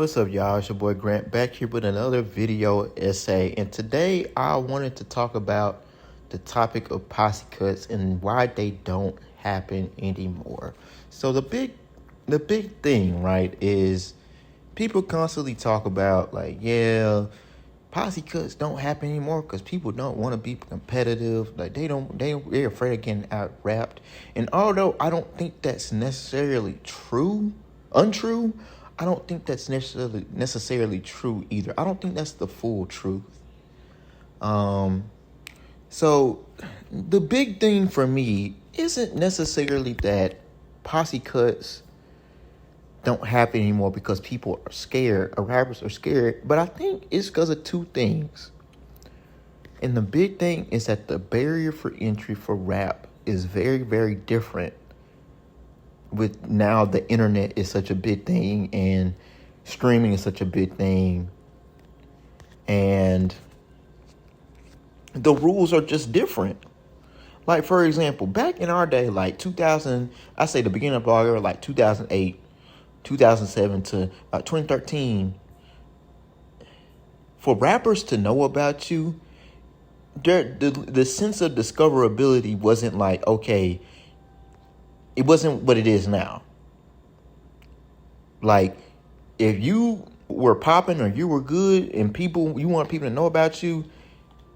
What's up, y'all? It's your boy Grant back here with another video essay. And today I wanted to talk about the topic of posse cuts and why they don't happen anymore. So the big thing, right, is people constantly talk about like, yeah, posse cuts don't happen anymore because people don't want to be competitive. Like they're afraid of getting out rapped. And although I don't think that's necessarily untrue, I don't think that's necessarily true either. I don't think that's the full truth. So the big thing for me isn't necessarily that posse cuts don't happen anymore because people are scared or rappers are scared, but I think it's because of two things. And the big thing is that the barrier for entry for rap is very, very different with now the internet is such a big thing and streaming is such a big thing. And the rules are just different. Like, for example, back in our day, like 2000, I say the beginning of blog era, like 2008, 2007 to 2013, for rappers to know about you, the sense of discoverability wasn't like, okay, it wasn't what it is now. Like, if you were popping or you were good and you want people to know about you,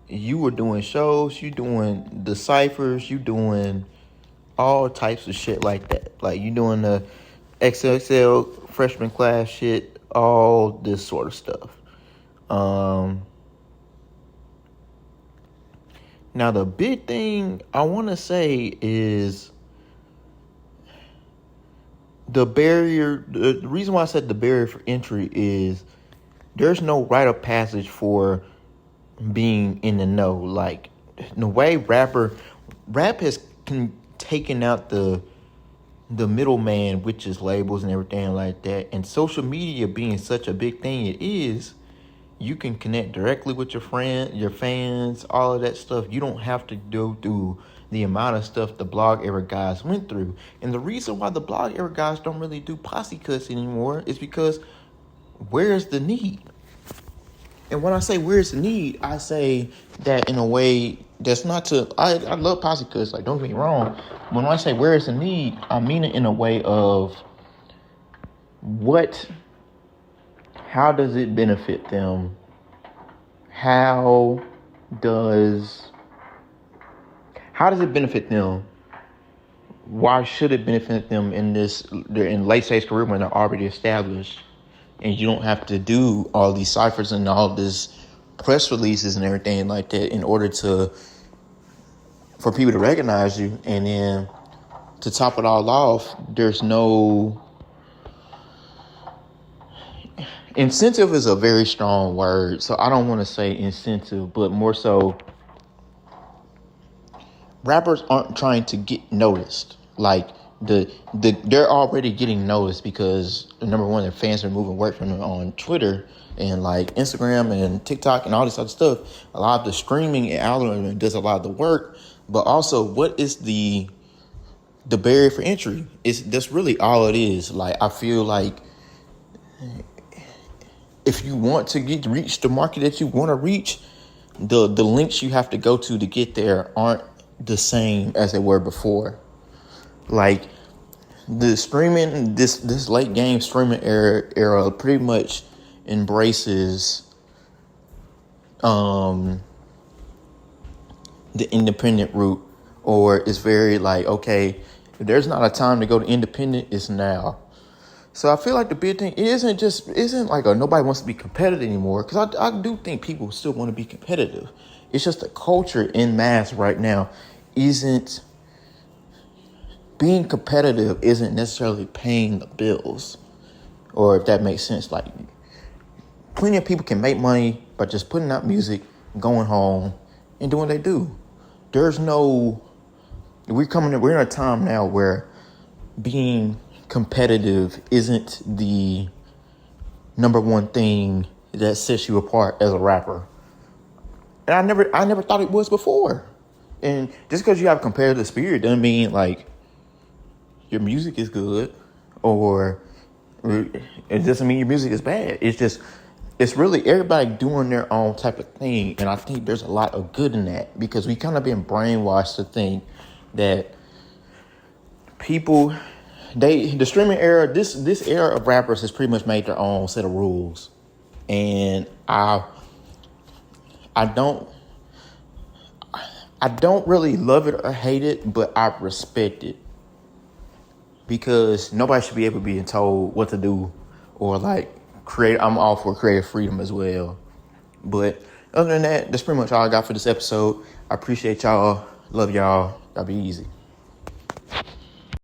you were doing shows, you doing the ciphers, you doing all types of shit like that. Like, you doing the XXL freshman class shit, all this sort of stuff. Now, the big thing I want to say is the reason why I said the barrier for entry is there's no rite of passage for being in the know. Like, the way rap has taken out the middleman, which is labels and everything like that, and social media being such a big thing it is, you can connect directly with your fans, all of that stuff. You don't have to go through the amount of stuff the blog era guys went through. And the reason why the blog era guys don't really do posse cuts anymore is because where's the need? And when I say where's the need, I say that in a way that's not to, I love posse cuts, like, don't get me wrong. When I say where's the need, I mean it in a way of how does it benefit them? How does it benefit them? Why should it benefit them they're in late stage career when they're already established and you don't have to do all these ciphers and all this press releases and everything like that in order for people to recognize you. And then to top it all off, there's no incentive is a very strong word, so I don't want to say incentive, but more so rappers aren't trying to get noticed. Like, they're already getting noticed because, number one, their fans are moving work from them on Twitter and like Instagram and TikTok and all this other stuff. A lot of the streaming algorithm does a lot of the work, but also, what is the barrier for entry? That's really all it is. Like, I feel like if you want to reach the market that you want to reach, the links you have to go to get there aren't the same as they were before. Like, the streaming, this late game streaming era pretty much embraces the independent route, or it's very like, okay, if there's not a time to go to independent, it's now. So I feel like the big thing isn't like nobody wants to be competitive anymore, because I do think people still want to be competitive. It's just the culture in mass right now isn't being competitive, isn't necessarily paying the bills, or if that makes sense. Like, plenty of people can make money by just putting out music, going home, and doing what they do. We're in a time now where being competitive isn't the number one thing that sets you apart as a rapper. And I never thought it was before. And just because you have a competitive spirit doesn't mean like your music is good or It doesn't mean your music is bad. It's really everybody doing their own type of thing. And I think there's a lot of good in that because we kind of been brainwashed to think that people, the streaming era, this era of rappers has pretty much made their own set of rules. And I don't I don't really love it or hate it, but I respect it because nobody should be able to be told what to do or like create. I'm all for creative freedom as well. But other than that, that's pretty much all I got for this episode. I appreciate y'all. Love y'all. Y'all be easy.